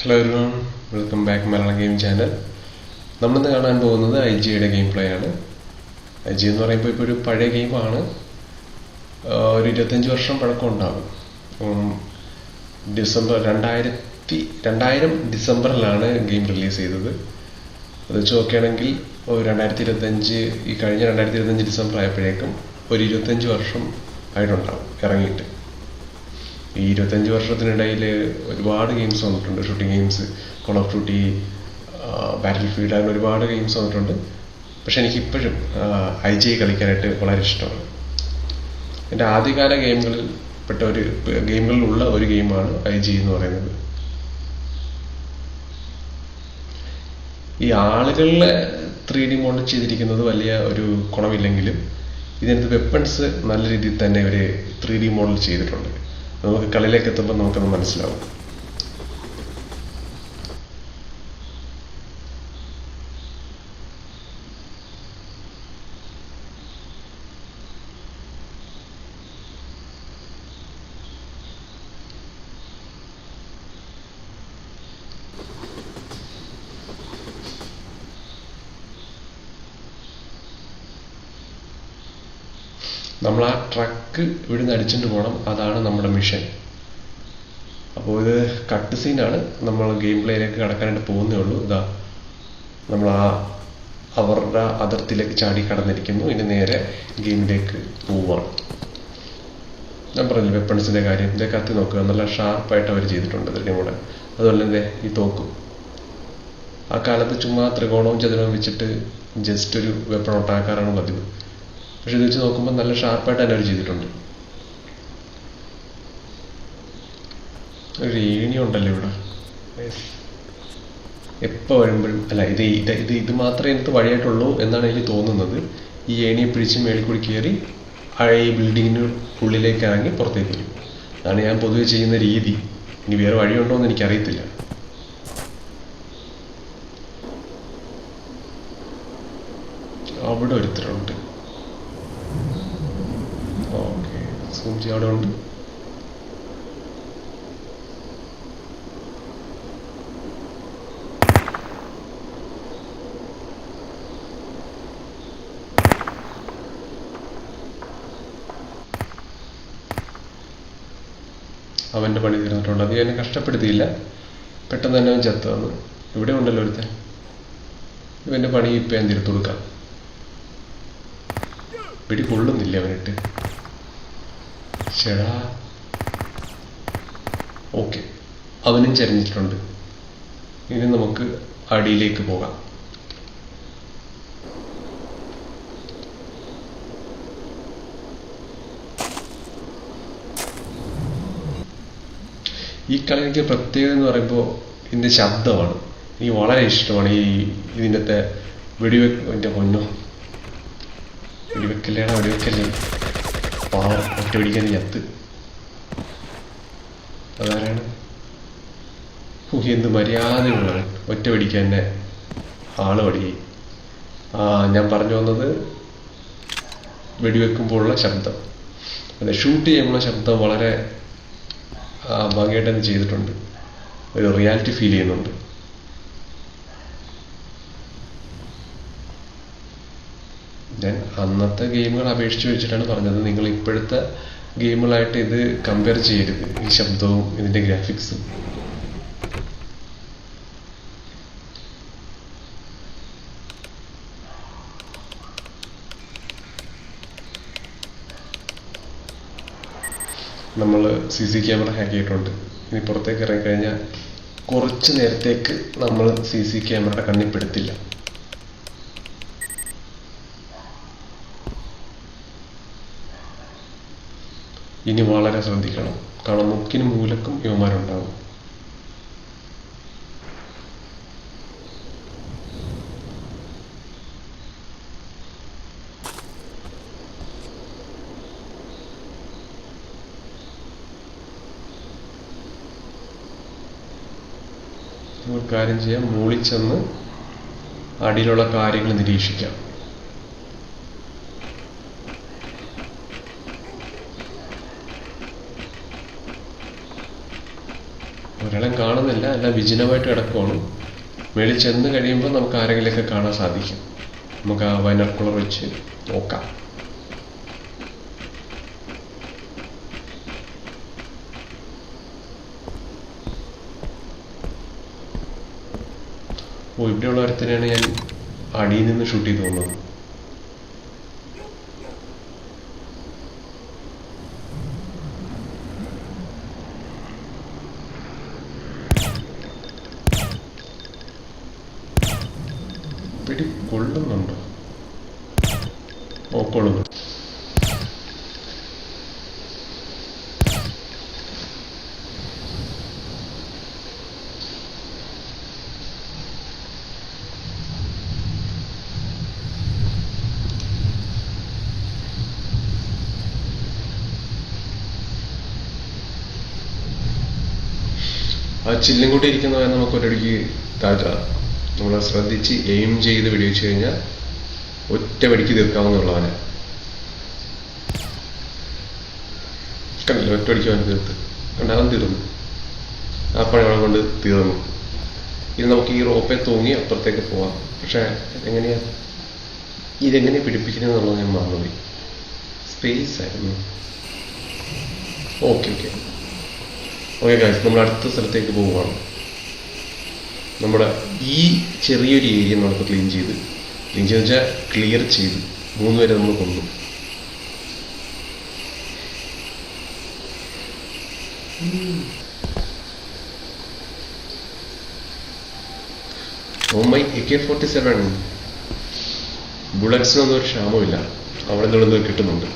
Hello everyone, welcome back Malayalam game channel. നമ്മളിന്ന് കാണാൻ പോകുന്നത് IG-യുടെ ഗെയിം പ്ലേ ആണ്. IG എന്ന് പറയുമ്പോൾ ഇപ്പോൾ ഒരു പഴയ ഗെയിമാണ്. ഒരു 25 വർഷം പഴക്കം ഉണ്ടാകും. ഡിസംബർ 2000 ഡിസംബറിലാണ് ഗെയിം റിലീസ് ചെയ്തത്. അത് വെച്ച് നോക്കുകയാണെങ്കിൽ ഒരു 2025 ഈ കഴിഞ്ഞ 2025 ഡിസംബർ ആയപ്പോഴേക്കും ഒരു 25 വർഷം ആയിട്ടുണ്ടാകും ഇറങ്ങിയിട്ട്. ഈ 25 വർഷത്തിനിടയിൽ ഒരുപാട് ഗെയിംസ് വന്നിട്ടുണ്ട്. Shooting games, call of duty, battle field, അങ്ങനെ ഒരുപാട് ഗെയിംസ് വന്നിട്ടുണ്ട്. പക്ഷെ എനിക്കിപ്പോഴും IG കളിക്കാനായിട്ട് വളരെ ഇഷ്ടമാണ്. എൻ്റെ ആദ്യകാല ഗെയിമുകളിലുള്ള ഒരു ഗെയിമാണ് IG എന്ന് പറയുന്നത്. ഈ ആളുകളിലെ 3D മോഡൽ ചെയ്തിരിക്കുന്നത് വലിയ ഒരു ഗുണമില്ലെങ്കിലും ഇതിനകത്ത് വെപ്പൺസ് നല്ല രീതിയിൽ തന്നെ ഒരു 3D മോഡൽ ചെയ്തിട്ടുണ്ട്. നമുക്ക് കളിയിലേക്ക് എത്തുമ്പോൾ നമുക്കത് മനസ്സിലാവും. നമ്മൾ ആ ട്രക്ക് ഇവിടുന്ന് അടിച്ചിട്ട് പോകണം, അതാണ് നമ്മുടെ മിഷൻ. അപ്പോൾ ഇത് കട്ട് സീനാണ്. നമ്മൾ ഗെയിം പ്ലേയിലേക്ക് കടക്കാനായിട്ട് പോകുന്നേ ഉള്ളൂ. ഇതാ നമ്മൾ അവരുടെ അതിർത്തിയിലേക്ക് ചാടി കടന്നിരിക്കുന്നു. ഇനി നേരെ ഗെയിമിലേക്ക് പോവുകയാണ്. ഞാൻ പറഞ്ഞില്ല വെപ്പൺസിൻ്റെ കാര്യം. ഇതേ കത്തി നോക്കുക, നല്ല ഷാർപ്പായിട്ട് അവർ ചെയ്തിട്ടുണ്ട് ഇതിൻ്റെ കൂടെ. അതുപോലെ തന്നെ ഈ തോക്കും ആ കാലത്ത് ചുമ്മാ ത്രികോണവും ചതുരവും വെച്ചിട്ട് ജസ്റ്റ് ഒരു വെപ്പൺ ഉണ്ടാക്കാറാണ് പതിവ്. പക്ഷെ ഇത് വെച്ച് നോക്കുമ്പോൾ നല്ല ഷാർപ്പായിട്ട് തന്നെ അവർ ചെയ്തിട്ടുണ്ട്. ഒരു ഏണി ഉണ്ടല്ലോ ഇവിടെ. എപ്പോൾ വരുമ്പോഴും അല്ല, ഇത് മാത്രമേ എനിക്ക് വഴിയായിട്ടുള്ളൂ എന്നാണ് എനിക്ക് തോന്നുന്നത്. ഈ ഏണിയെ പിടിച്ച് മേളിൽ കൂടി കയറി ഈ ബിൽഡിങ്ങിന് ഉള്ളിലേക്ക് ഇറങ്ങി പുറത്തേക്ക് വരും. അതാണ് ഞാൻ പൊതുവെ ചെയ്യുന്ന രീതി. ഇനി വേറെ വഴിയുണ്ടോ എന്ന് എനിക്കറിയത്തില്ല. അവിടെ ഒരുത്തരുണ്ട്. ഓക്കെ, സൂം ചെയ്യാം. അവിടെ ഉണ്ട്. അവൻ്റെ പണി തീർന്നിട്ടുണ്ട്. അത് എന്നെ കഷ്ടപ്പെടുത്തിയില്ല, പെട്ടെന്ന് തന്നെ അവൻ ചത്തു വന്നു. ഇവിടെ ഉണ്ടല്ലോ ഒരുത്തൻ. ഇവൻ്റെ പണി ഇപ്പം ഞാൻ തീർത്തു കൊടുക്കാം. പിടി കൊള്ളുന്നില്ല അവനിട്ട്. ചേടാ, ഓക്കെ, അവനും ചരിഞ്ഞിട്ടുണ്ട്. ഇനി നമുക്ക് അടിയിലേക്ക് പോകാം. ഈ കളി എനിക്ക് പ്രത്യേകത എന്ന് പറയുമ്പോൾ ഇതിൻ്റെ ശബ്ദമാണ്. എനിക്ക് വളരെ ഇഷ്ടമാണ്. ഇതിൻ്റെ എൻ്റെ പൊന്നോ, വെടിവെക്കല്ലേ പാവം, ഒറ്റ പിടിക്കാൻ ചത്ത്. അതാരാണ്? എന്ത് മര്യാദയുള്ളവൻ, ഒറ്റ പിടിക്കാൻ തന്നെ ആള് പടിയായി. ഞാൻ പറഞ്ഞു വന്നത് വെടിവെക്കുമ്പോഴുള്ള ശബ്ദം, അതെ, ഷൂട്ട് ചെയ്യുമ്പോഴുള്ള ശബ്ദം വളരെ ഭംഗിയായിട്ട് തന്നെ ചെയ്തിട്ടുണ്ട്. ഒരു റിയാലിറ്റി ഫീൽ ചെയ്യുന്നുണ്ട്. ഞാൻ അന്നത്തെ ഗെയിമുകൾ അപേക്ഷിച്ച് വെച്ചിട്ടാണ് പറഞ്ഞത്. നിങ്ങൾ ഇപ്പോഴത്തെ ഗെയിമുകളായിട്ട് ഇത് കമ്പയർ ചെയ്യരുത്. ഈ ശബ്ദവും ഇതിൻ്റെ ഗ്രാഫിക്സും. നമ്മൾ CC ക്യാമറ ഹാക്ക് ചെയ്തിട്ടുണ്ട്. ഇനി പുറത്തേക്ക് ഇറങ്ങിക്കഴിഞ്ഞാൽ കുറച്ച് നേരത്തേക്ക് നമ്മൾ CC ക്യാമറയുടെ കണ്ണിൽപ്പെടുത്തില്ല. ഇനി വളരെ ശ്രദ്ധിക്കണം, കാരണം മുക്കിനും മൂലക്കും ഇവന്മാരുണ്ടാവും. ഒരു കാര്യം ചെയ്യാം, മുകളിൽ ചെന്ന് അടിയിലുള്ള കാര്യങ്ങൾ നിരീക്ഷിക്കാം. ഒരാളും കാണുന്നില്ല, എല്ലാം വിജനമായിട്ട് കിടക്കുവാണ്. മേളിൽ ചെന്ന് കഴിയുമ്പോൾ നമുക്ക് ആരെങ്കിലുമൊക്കെ കാണാൻ സാധിക്കും. നമുക്ക് ആ ബൈനോക്കുലർ വെച്ച് നോക്കാം. ഇവിടെയുള്ള ഒരുത്തനെയാണ് ഞാൻ അടിയിൽ നിന്ന് ഷൂട്ട് ചെയ്ത് തോന്നുന്നത്. പിടി കൊള്ളുന്നുണ്ടോ? ഓ, കൊള്ളുന്നു. ആ ചില്ലും കൂട്ടി ഇരിക്കുന്നവരെ നമുക്ക് ഒരടിക്ക് താഴ്ത്താം. നമ്മൾ ശ്രദ്ധിച്ച് എയിം ചെയ്ത് വെടിവെച്ച് കഴിഞ്ഞാൽ ഒറ്റ വെടിക്ക് തീർക്കാവുന്നുള്ളവനെ. കണ്ടില്ല, ഒറ്റ വെടിക്ക് അവൻ തീർത്ത്. കണ്ടാവൻ തീർന്നു. ആ പണി അവളെ കൊണ്ട് തീർന്നു. ഇനി നമുക്ക് ഈ റോപ്പെ തൂങ്ങി അപ്പുറത്തേക്ക് പോവാം. പക്ഷെ ഇതെങ്ങനെ പിടിപ്പിക്കുന്നത് എന്നുള്ളത് ഞാൻ മറന്നുപോയി. സ്പേസ് ആയിരുന്നു. ഓക്കെ ഗൈസ്, നമ്മൾ അടുത്ത സ്ഥലത്തേക്ക് പോവുകയാണ്. നമ്മുടെ ഈ ചെറിയൊരു ഏരിയ നമുക്ക് ക്ലീൻ ചെയ്ത് വെച്ചാൽ ക്ലിയർ ചെയ്തു. 3 പേരെ നമ്മൾ കൊന്നു. മൈ AK-47 ബുള്ളറ്റ്സിനൊന്നും ഒരു ക്ഷാമമില്ല. അവിടെ നിന്നൊന്നും കിട്ടുന്നുണ്ട്.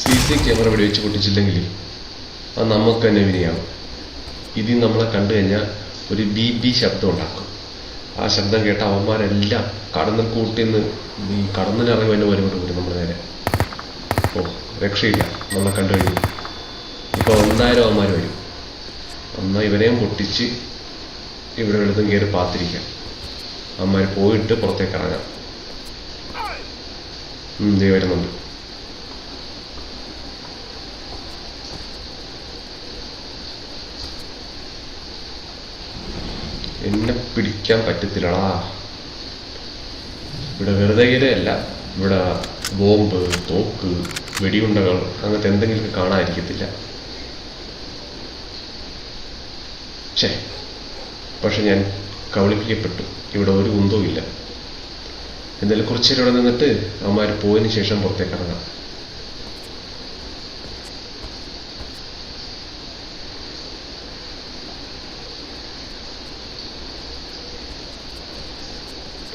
CC ക്യാമറ വെടിവെച്ച് പൊട്ടിച്ചില്ലെങ്കിൽ അത് നമുക്ക് തന്നെ വിനയാവും. ഇതിൽ നമ്മളെ കണ്ടു കഴിഞ്ഞാൽ ഒരു BB ശബ്ദം ഉണ്ടാക്കും. ആ ശബ്ദം കേട്ട അവന്മാരെല്ലാം കടന്നൽ കൂട്ടിന്ന് ഈ കടന്നിലിറങ്ങി തന്നെ വരുമ്പോൾ വരും നമ്മുടെ നേരെ. രക്ഷയില്ല. നമ്മളെ കണ്ടു കഴിഞ്ഞു. ഇപ്പോൾ 1000 അവന്മാർ വരും. എന്നാൽ ഇവരെയും പൊട്ടിച്ച് ഇവിടെ എടുത്തും കയറി പാത്തിരിക്കാം. അവന്മാർ പോയിട്ട് പുറത്തേക്ക് ഇറങ്ങാം. വരുന്നുണ്ട്. എന്നെ പിടിക്കാൻ പറ്റത്തില്ലടാ. ഇവിടെ വെറുതെ ഇരയല്ല, ഇവിടെ ബോംബ്, തോക്ക്, വെടിയുണ്ടകൾ അങ്ങനത്തെ എന്തെങ്കിലും കാണാതിരിക്കത്തില്ല. പക്ഷെ ഞാൻ കബളിപ്പിക്കപ്പെട്ടു. ഇവിടെ ഒരു കുന്തവും ഇല്ല. എന്തായാലും കുറച്ചു നേരം ഇവിടെ നിന്നിട്ട് അവന്മാർ പോയതിന് ശേഷം പുറത്തേക്ക് ഇറങ്ങാം.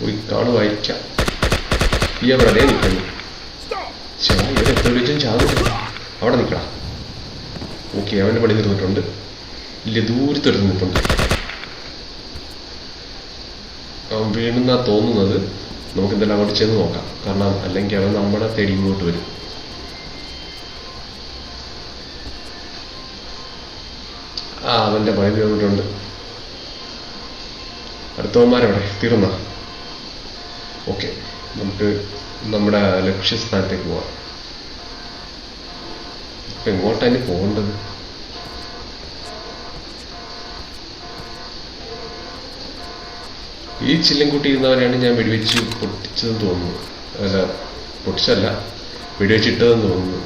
പോയി കാണുവായിരിക്കാം. ഈ അവിടെ നിൽക്കുന്നു. ഇവിടെ എത്ര വിളിച്ചും ചാകുന്നു. അവിടെ നിൽക്കണം. ഓക്കെ, അവൻ്റെ പണി തീർന്നിട്ടുണ്ട്. ഇല്ല, ദൂരത്തെടുത്ത് നിൽപ്പുണ്ട്. അവൻ വീണെന്നാ തോന്നുന്നത്. നമുക്ക് എന്തായാലും അങ്ങോട്ട് ചെന്ന് നോക്കാം. കാരണം അല്ലെങ്കിൽ അവൻ നമ്മളെ തേടി ഇങ്ങോട്ട് വരും. അവൻ്റെ പണി തീർന്നിട്ടുണ്ട്. അടുത്തവന്മാരെവിടെ തീർന്ന? ഓക്കെ, നമുക്ക് നമ്മുടെ ലക്ഷ്യസ്ഥാനത്തേക്ക് പോവാം. ഇപ്പം എങ്ങോട്ടാണ് പോകേണ്ടത്? ഈ ചില്ലും കൂട്ടി ഇരുന്നവരെയാണ് ഞാൻ വെടിവെച്ച് പൊട്ടിച്ചതെന്ന് തോന്നുന്നു. അല്ല, പൊട്ടിച്ചല്ല, വെടിവെച്ചിട്ടതെന്ന് തോന്നുന്നു.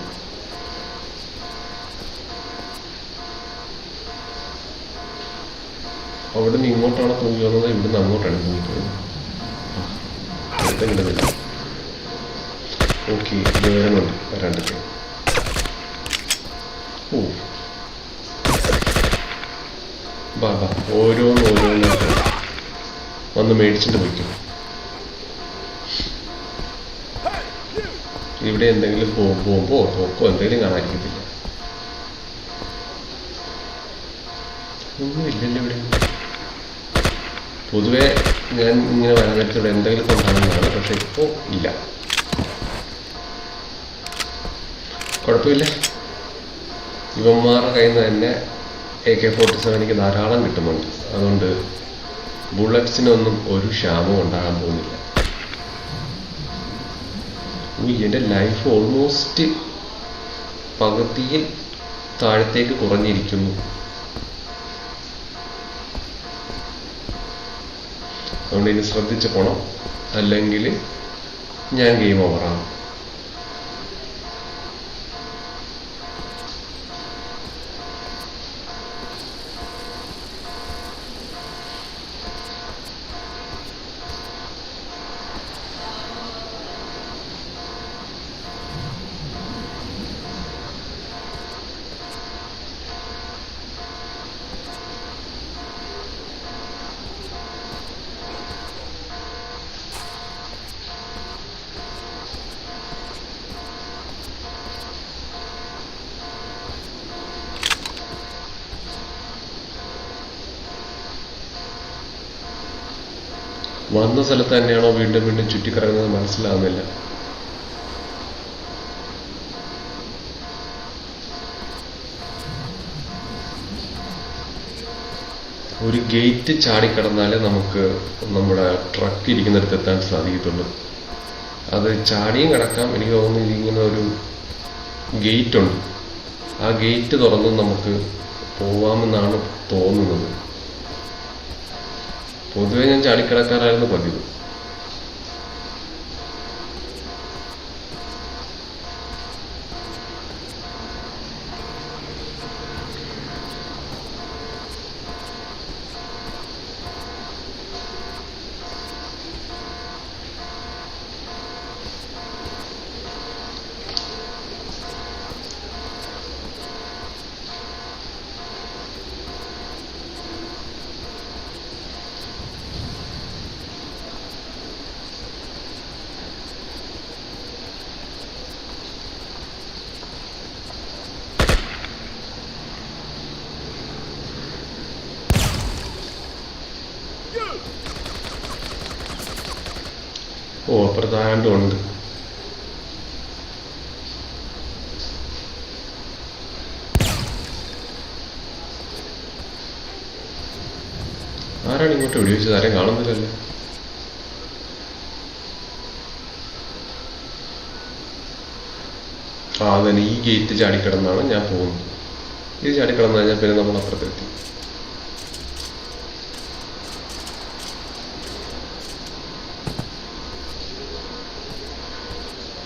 അവിടെ നിന്ന് ഇങ്ങോട്ടാണ് തൂങ്ങി വന്നത്. ഇവിടുന്ന് അങ്ങോട്ടാണ് തൂങ്ങിപ്പോയത്. കിട്ടുന്നില്ല. ഓക്കെ, ഇത് വരുന്നുണ്ട്. വരാണ്ടൊക്കെ. ബാ ഓരോന്നോരോന്നൊക്കെ വന്ന് മേടിച്ചിട്ട് പോയിക്കും. ഇവിടെ എന്തെങ്കിലും ബോംബോ തോക്കോ എന്തെങ്കിലും കാണാതിരിക്കത്തില്ല. ഒന്നും ഇല്ലല്ലോ ഇവിടെ. പൊതുവെ ഞാൻ ഇങ്ങനെ വരാൻ നേരത്തെ ഇവിടെ എന്തെങ്കിലും കൊണ്ടാണെന്നാണ്. പക്ഷെ ഇപ്പോൾ ഇല്ല. കുഴപ്പമില്ല. ഇവന്മാരുടെ കയ്യിൽ നിന്ന് തന്നെ AK-47 എനിക്ക് ധാരാളം കിട്ടുന്നുണ്ട്. അതുകൊണ്ട് ബുള്ളറ്റ്സിനൊന്നും ഒരു ക്ഷാമവും ഉണ്ടാകാൻ പോകുന്നില്ല. എൻ്റെ ലൈഫ് ഓൾമോസ്റ്റ് പകുതിയിൽ താഴത്തേക്ക് കുറഞ്ഞിരിക്കുന്നു. അതുകൊണ്ട് ഇനി ശ്രദ്ധിച്ച് പോണം, അല്ലെങ്കിൽ ഞാൻ ഗെയിം ഓവറാണ്. വന്ന സ്ഥലത്ത് തന്നെയാണോ വീണ്ടും വീണ്ടും ചുറ്റിക്കറങ്ങുന്നത് മനസ്സിലാവുന്നില്ല. ഒരു ഗേറ്റ് ചാടിക്കടന്നാലേ നമുക്ക് നമ്മുടെ ട്രക്ക് ഇരിക്കുന്നിടത്ത് എത്താൻ സാധിക്കത്തുള്ളൂ. അത് ചാടിയും കിടക്കാം. എനിക്ക് തോന്നുന്നു ഇങ്ങനെ ഒരു ഗേറ്റ് ഉണ്ട്. ആ ഗേറ്റ് തുറന്ന് നമുക്ക് പോവാമെന്നാണ് തോന്നുന്നത്. പൊതുവെ ഞാൻ ചാടിക്കിടക്കാറായിരുന്നു പതിവ്. ഓ, അപ്പുറത്ത് ആണ്ടും ഉണ്ട്. ആരാണ് ഇങ്ങോട്ട് വെടിവെച്ചത്? ആരെയും കാണുന്നില്ലല്ലോ. അതന്നെ, ഈ ഗേറ്റ് ചാടിക്കിടന്നാണ് ഞാൻ പോകുന്നത്. ഇത് ചാടിക്കിടന്നു കഴിഞ്ഞാൽ പിന്നെ നമ്മൾ അപ്പുറത്തെത്തി.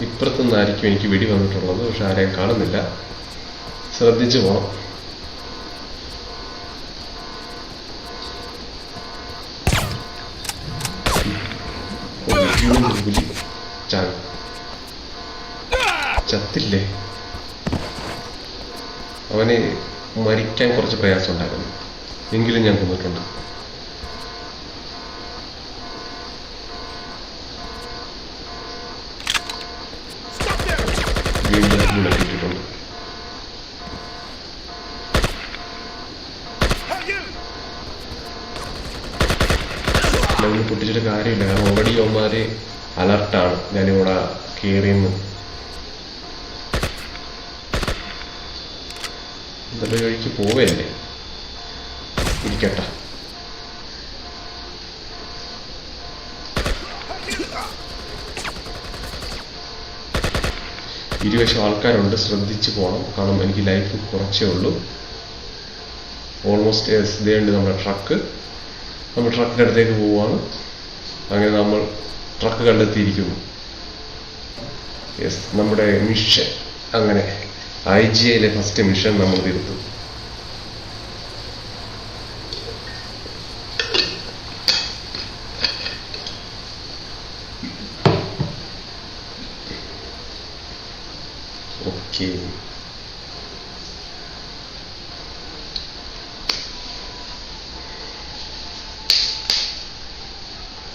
ഇപ്പുറത്തുനിന്നായിരിക്കും എനിക്ക് വെടി വന്നിട്ടുള്ളത്. പക്ഷെ ആരെയും കാണുന്നില്ല. ശ്രദ്ധിച്ചു പോണം. ചത്തില്ലേ? അവന് മരിക്കാൻ കുറച്ച് പ്രയാസം ഉണ്ടായിരുന്നു, എങ്കിലും ഞാൻ കൊന്നിട്ടുണ്ട്. വീണ്ടും വിളക്കിയിട്ടുണ്ട്. നമ്മൾ പൊട്ടിച്ചിട്ട് കാര്യമില്ല, കാരണം ഓൾറെഡി അവന്മാര് അലർട്ടാണ് ഞാനിവിടെ കയറിയെന്ന്. എന്തൊരു വഴിക്ക് പോവല്ലേ, ഇരിക്കട്ടെ. ഇരുവശം ആൾക്കാരുണ്ട്, ശ്രദ്ധിച്ചു പോകണം. കാരണം എനിക്ക് ലൈഫ് കുറച്ചേ ഉള്ളൂ. ഓൾമോസ്റ്റ് ഇതേണ്ട് നമ്മുടെ ട്രക്ക്. നമ്മൾ ട്രക്കിൻ്റെ അടുത്തേക്ക് പോവുകയാണ്. അങ്ങനെ നമ്മൾ ട്രക്ക് കണ്ടെത്തിയിരിക്കുന്നു. യെസ്, നമ്മുടെ മിഷൻ അങ്ങനെ IGAയിലെ ഫസ്റ്റ് മിഷൻ നമ്മൾ തീർത്തു. ഓക്കെ.